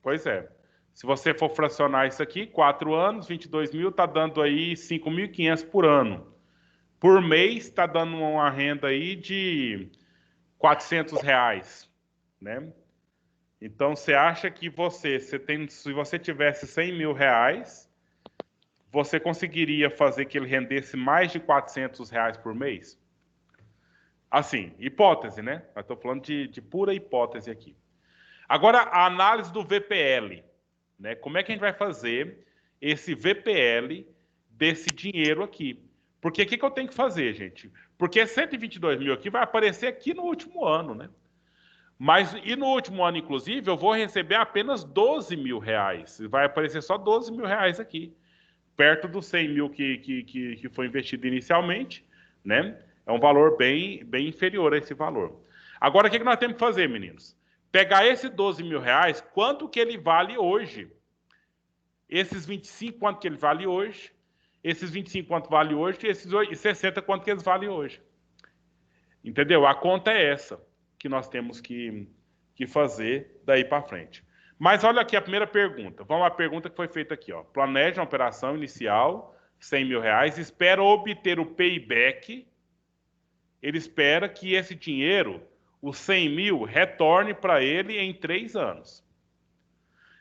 Pois é. Se você for fracionar isso aqui, 4 anos, 22 mil, está dando aí 5.500 por ano. Por mês, está dando uma renda aí de 400 reais. Né? Então, você acha que se você tivesse 100 mil reais, você conseguiria fazer que ele rendesse mais de 400 reais por mês? Assim, hipótese, né? Eu estou falando de pura hipótese aqui. Agora, a análise do VPL. Né? Como é que a gente vai fazer esse VPL desse dinheiro aqui? Porque o que eu tenho que fazer, gente? Porque 122 mil aqui vai aparecer aqui no último ano, né? E no último ano, inclusive, eu vou receber apenas 12 mil reais. Vai aparecer só 12 mil reais aqui. Perto dos 100 mil que foi investido inicialmente, né? É um valor bem inferior a esse valor. Agora, o que nós temos que fazer, meninos? Pegar esse 12 mil reais, quanto que ele vale hoje? Esses 25, quanto que ele vale hoje? Esses 25, quanto vale hoje? E esses 60, quanto que eles valem hoje? Entendeu? A conta é essa que nós temos que fazer daí para frente. Mas olha aqui a primeira pergunta. Vamos à pergunta que foi feita aqui. Ó. Planeja uma operação inicial, 100 mil reais, espera obter o payback. Ele espera que esse dinheiro, os 100 mil, retorne para ele em 3 anos.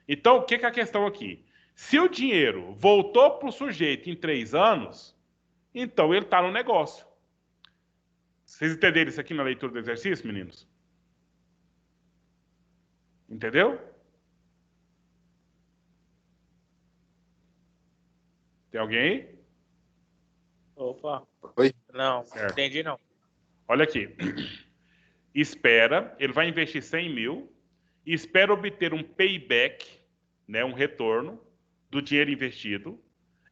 Então, o que é a questão aqui? Se o dinheiro voltou para o sujeito em 3 anos, então ele está no negócio. Vocês entenderam isso aqui na leitura do exercício, meninos? Entendeu? Tem alguém aí? Opa. Oi? Não, Certo. entendi não. Olha aqui. Espera, ele vai investir 100 mil, espera obter um payback, né, um retorno do dinheiro investido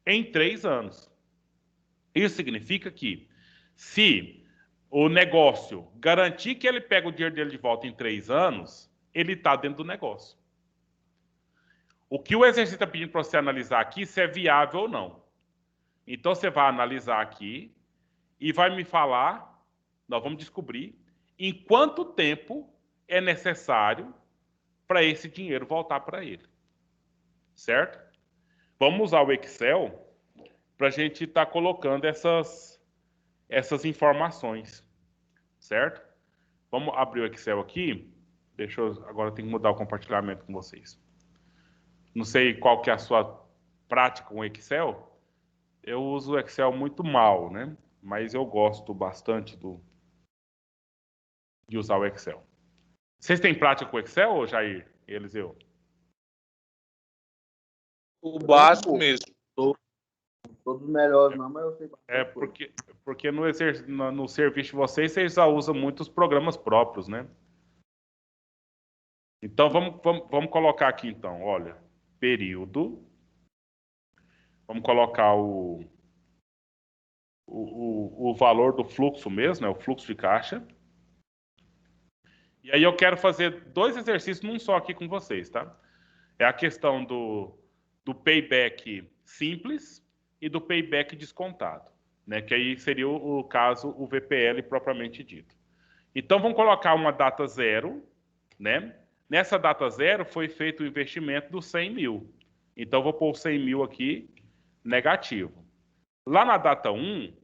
em 3 anos. Isso significa que, se o negócio garantir que ele pega o dinheiro dele de volta em 3 anos, ele está dentro do negócio. O que o exercício está pedindo para você analisar aqui, se é viável ou não. Então, você vai analisar aqui e vai me falar, nós vamos descobrir, em quanto tempo é necessário para esse dinheiro voltar para ele. Certo? Vamos usar o Excel para a gente estar colocando essas informações. Certo? Vamos abrir o Excel aqui. Agora eu tenho que mudar o compartilhamento com vocês. Não sei qual que é a sua prática com o Excel. Eu uso o Excel muito mal, né? Mas eu gosto bastante de usar o Excel. Vocês têm prática com o Excel, Jair e Eliseu? O básico mesmo. Todos melhores, não, mas eu sei bastante. Porque no serviço de vocês já usam muitos programas próprios, né? Então, vamos colocar aqui, então, olha, período. Vamos colocar o valor do fluxo mesmo, né? O fluxo de caixa. E aí eu quero fazer 2 exercícios num só aqui com vocês, tá? É a questão do payback simples e do payback descontado, né? Que aí seria o caso, o VPL propriamente dito. Então, vamos colocar uma data 0, né? Nessa data 0 foi feito o investimento dos 100 mil. Então, vou pôr 100 mil aqui, negativo. Lá na data 1,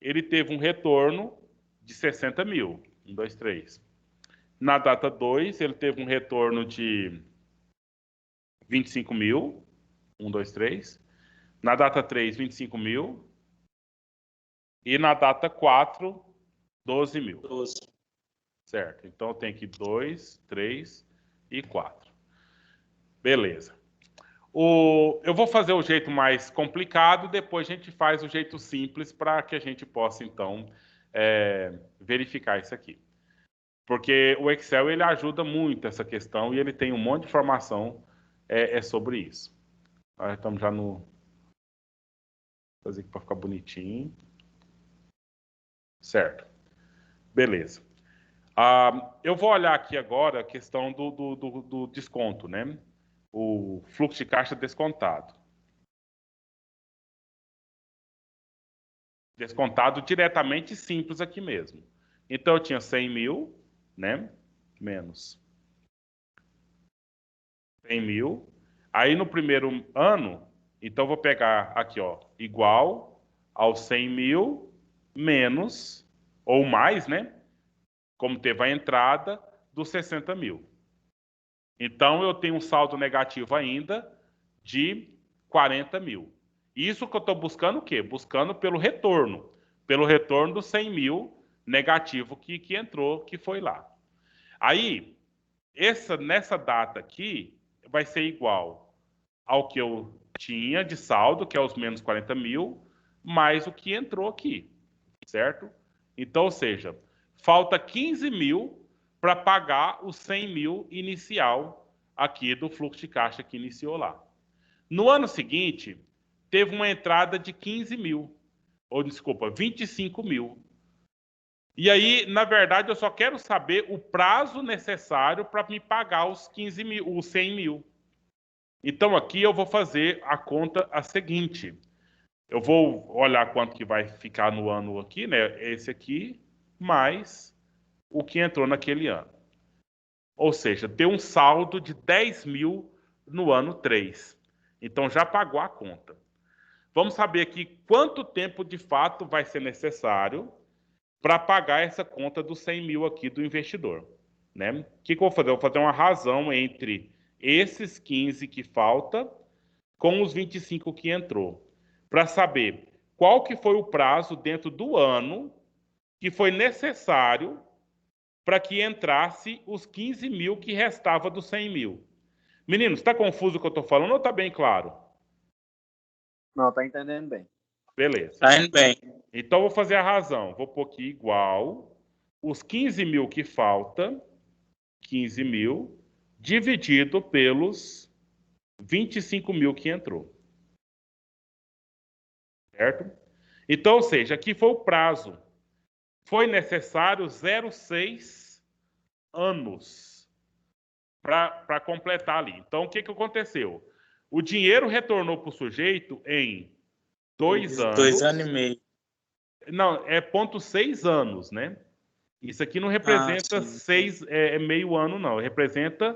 ele teve um retorno de 60 mil. 1, 2, 3. Na data 2, ele teve um retorno de 25 mil. 1, 2, 3. Na data 3, 25 mil. E na data 4, 12 mil. 12. Certo. Então, eu tenho aqui 2, 3 e 4. Beleza. Eu vou fazer o jeito mais complicado, depois a gente faz o jeito simples para que a gente possa, então, verificar isso aqui. Porque o Excel, ele ajuda muito essa questão e ele tem um monte de informação sobre isso. Nós estamos já no... Vou fazer aqui para ficar bonitinho. Certo. Beleza. Eu vou olhar aqui agora a questão do desconto, né? O fluxo de caixa descontado. Descontado diretamente simples aqui mesmo. Então, eu tinha 100 mil, né? Menos 100 mil. Aí, no primeiro ano, então, eu vou pegar aqui, ó, igual aos 100 mil menos, ou mais, né? Como teve a entrada dos 60 mil. Então, eu tenho um saldo negativo ainda de 40 mil. Isso que eu estou buscando o quê? Buscando pelo retorno dos 100 mil negativo que entrou, que foi lá. Aí, nessa data aqui, vai ser igual ao que eu tinha de saldo, que é os menos 40 mil, mais o que entrou aqui, certo? Então, ou seja, falta 15 mil para pagar os 100 mil inicial aqui do fluxo de caixa que iniciou lá. No ano seguinte, teve uma entrada de 15 mil, ou desculpa, 25 mil. E aí, na verdade, eu só quero saber o prazo necessário para me pagar os 15 mil, os 100 mil. Então, aqui eu vou fazer a conta a seguinte. Eu vou olhar quanto que vai ficar no ano aqui, né? Esse aqui, mais o que entrou naquele ano. Ou seja, deu um saldo de 10 mil no ano 3. Então, já pagou a conta. Vamos saber aqui quanto tempo, de fato, vai ser necessário para pagar essa conta dos 100 mil aqui do investidor, né? O que eu vou fazer? Eu vou fazer uma razão entre esses 15 que falta com os 25 que entrou, para saber qual que foi o prazo dentro do ano que foi necessário para que entrasse os 15 mil que restava dos 100 mil. Meninos, está confuso o que eu estou falando ou está bem claro? Não, tá entendendo bem. Beleza. Tá indo bem. Então, vou fazer a razão. Vou pôr aqui igual os 15 mil que falta, 15 mil, dividido pelos 25 mil que entrou. Certo? Então, ou seja, aqui foi o prazo. Foi necessário 0,6 anos para completar ali. Então, o que aconteceu? O dinheiro retornou para o sujeito em 2 anos. 2 anos e meio. Não, é 0,6 anos, né? Isso aqui não representa meio ano, não. Representa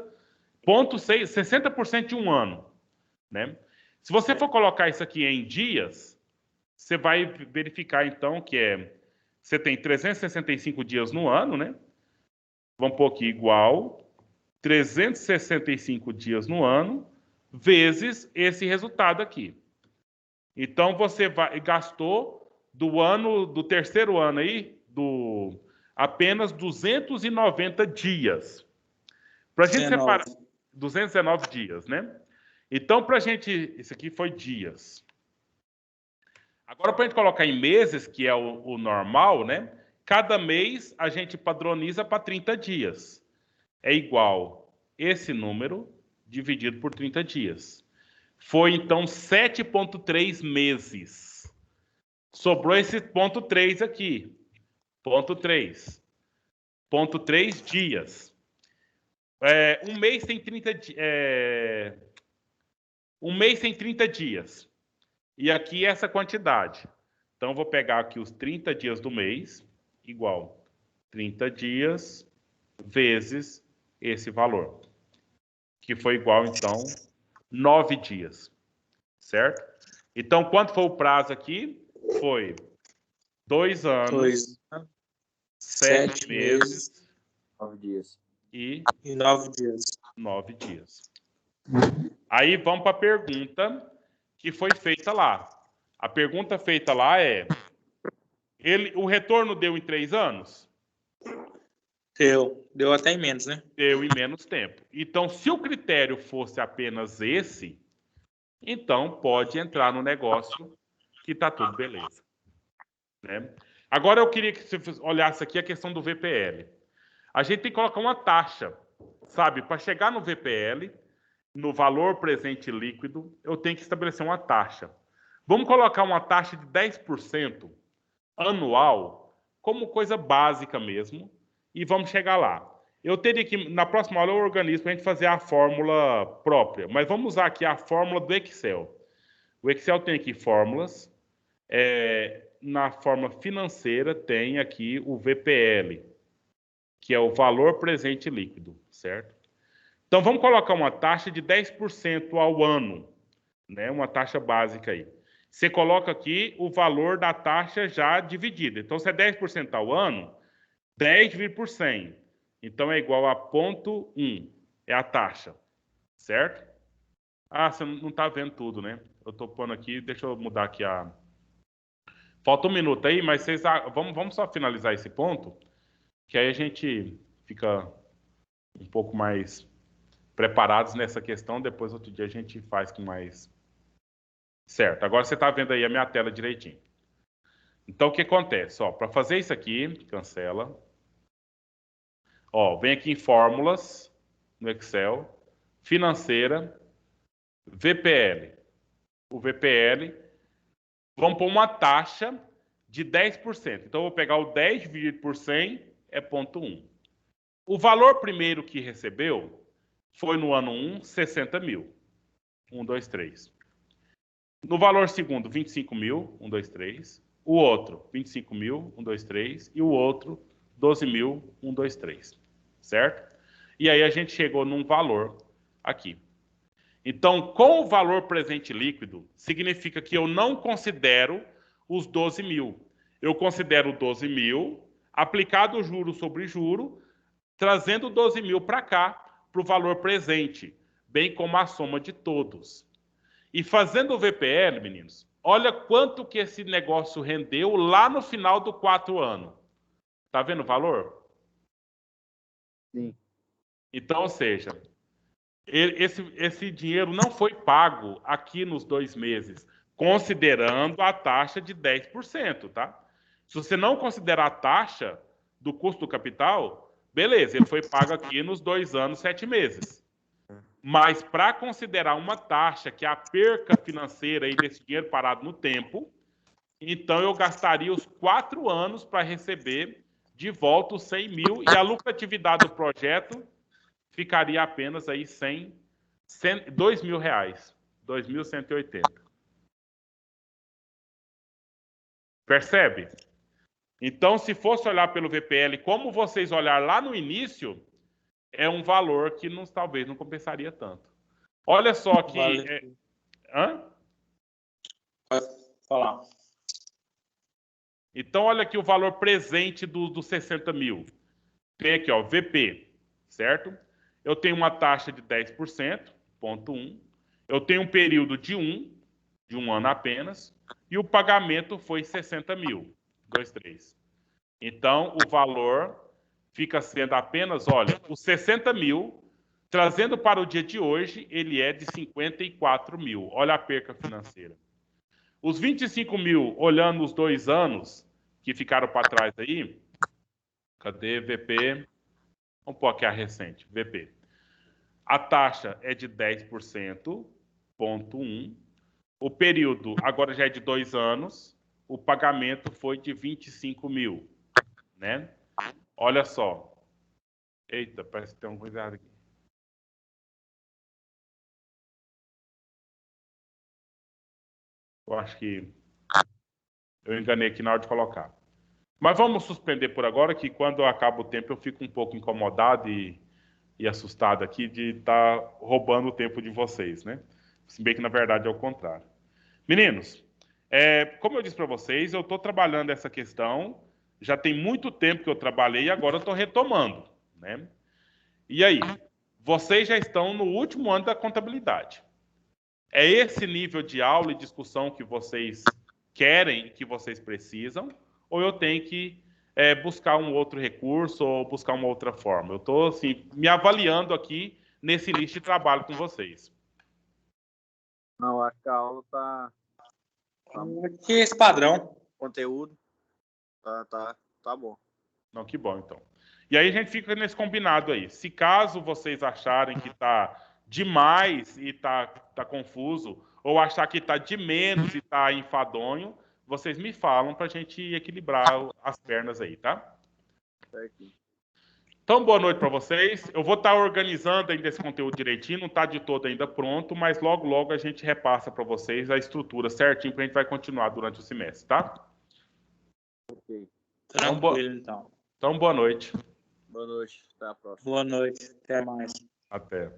0,6, 60% de um ano, né? Se você for colocar isso aqui em dias, você vai verificar, então, que você tem 365 dias no ano, né? Vamos pôr aqui igual 365 dias no ano vezes esse resultado aqui. Então, você gastou do terceiro ano aí, apenas 290 dias. Para a gente separar 219 dias, né? Então, para a gente, isso aqui foi dias. Agora, para a gente colocar em meses, que é o normal, né? Cada mês a gente padroniza para 30 dias. É igual esse número dividido por 30 dias. Foi, então, 7,3 meses. Sobrou esse ponto 3 aqui. Ponto 3. Ponto 3 dias. Um mês tem 30 dias. Um mês tem 30 dias. E aqui essa quantidade. Então, eu vou pegar aqui os 30 dias do mês, igual 30 dias vezes esse valor. Que foi igual, então, 9 dias. Certo? Então, quanto foi o prazo aqui? Foi 2 anos, 7 meses, 9 dias. E 9 dias. 9 dias. Aí vamos para a pergunta que foi feita lá. A pergunta feita lá é: o retorno deu em 3 anos? Deu até em menos, né? Deu em menos tempo. Então, se o critério fosse apenas esse, então pode entrar no negócio que está tudo beleza. Né? Agora eu queria que você olhasse aqui a questão do VPL. A gente tem que colocar uma taxa, sabe? Para chegar no VPL, no valor presente líquido, eu tenho que estabelecer uma taxa. Vamos colocar uma taxa de 10% anual, como coisa básica mesmo, e vamos chegar lá. Eu teria que, na próxima aula, eu organizo para a gente fazer a fórmula própria, mas vamos usar aqui a fórmula do Excel. O Excel tem aqui fórmulas. Na forma financeira tem aqui o VPL, que é o valor presente líquido, certo? Então, vamos colocar uma taxa de 10% ao ano, né? Uma taxa básica aí. Você coloca aqui o valor da taxa já dividida. Então, se é 10% ao ano, 10 dividido por 100. Então, é igual a 0,1. É a taxa, certo? Ah, você não está vendo tudo, né? Eu estou pondo aqui, deixa eu mudar aqui a... Falta um minuto aí, mas vocês vamos só finalizar esse ponto, que aí a gente fica um pouco mais preparados nessa questão. Depois, outro dia, a gente faz com mais... Certo, agora você está vendo aí a minha tela direitinho. Então, o que acontece? Para fazer isso aqui, cancela. Vem aqui em fórmulas, no Excel, financeira, VPL. O VPL, vamos pôr uma taxa de 10%. Então, eu vou pegar o 10 dividido por 100, é 0,1. O valor primeiro que recebeu foi no ano 1, 60 mil. 1, 2, 3. No valor segundo, 25 mil, 1, 2, 3. O outro, 25 mil, 1, 2, 3. E o outro, 12 mil, 1, 2, 3. Certo? E aí a gente chegou num valor aqui. Então, com o valor presente líquido, significa que eu não considero os 12 mil. Eu considero 12 mil, aplicado juro sobre juro, trazendo 12 mil para cá, para o valor presente, bem como a soma de todos. E fazendo o VPL, meninos, olha quanto que esse negócio rendeu lá no final do 4 ano. Tá vendo o valor? Sim. Então, ou seja, esse dinheiro não foi pago aqui nos 2 meses, considerando a taxa de 10%, tá? Se você não considerar a taxa do custo do capital, beleza, ele foi pago aqui nos 2 anos, 7 meses. Mas para considerar uma taxa, que é a perca financeira aí desse dinheiro parado no tempo, então eu gastaria os 4 anos para receber de volta os 100 mil e a lucratividade do projeto ficaria apenas aí 2 mil reais, 2.180. Percebe? Então, se fosse olhar pelo VPL, como vocês olharam lá no início, é um valor que talvez não compensaria tanto. Olha só que... Hã? Pode falar. Então, olha aqui o valor presente dos 60 mil. Tem aqui, ó, VP, certo? Eu tenho uma taxa de 10%, ponto 1. Eu tenho um período de um ano apenas, e o pagamento foi 60 mil, 2,3. Então, o valor fica sendo apenas, olha, os 60 mil, trazendo para o dia de hoje, ele é de 54 mil. Olha a perca financeira. Os 25 mil, olhando os 2 anos que ficaram para trás aí, cadê VP? Vamos pôr aqui a recente, VP. A taxa é de 10%, ponto 1. O período agora já é de 2 anos. O pagamento foi de 25 mil, né? Olha só. Eita, parece que tem uma coisa errada aqui. Eu acho que eu enganei aqui na hora de colocar. Mas vamos suspender por agora, que quando acaba o tempo eu fico um pouco incomodado e assustado aqui de estar roubando o tempo de vocês, né? Se bem que, na verdade, é o contrário. Meninos, como eu disse para vocês, eu estou trabalhando essa questão, já tem muito tempo que eu trabalhei e agora eu estou retomando, né? E aí, vocês já estão no último ano da contabilidade. É esse nível de aula e discussão que vocês querem e que vocês precisam? Ou eu tenho que buscar um outro recurso ou buscar uma outra forma? Eu estou, assim, me avaliando aqui nesse início de trabalho com vocês. Não, acho que a aula tá Que esse padrão. conteúdo tá bom. Não, que bom, então. E aí a gente fica nesse combinado aí. Se caso vocês acharem que está demais e tá confuso, ou achar que está de menos e está enfadonho, vocês me falam para a gente equilibrar as pernas aí, tá? Certinho. Então, boa noite para vocês. Eu vou estar organizando ainda esse conteúdo direitinho, não está de todo ainda pronto, mas logo, logo a gente repassa para vocês a estrutura certinho, porque a gente vai continuar durante o semestre, tá? Ok. Tranquilo, então. Então, boa noite. Boa noite. Até a próxima. Boa noite. Até mais. Até.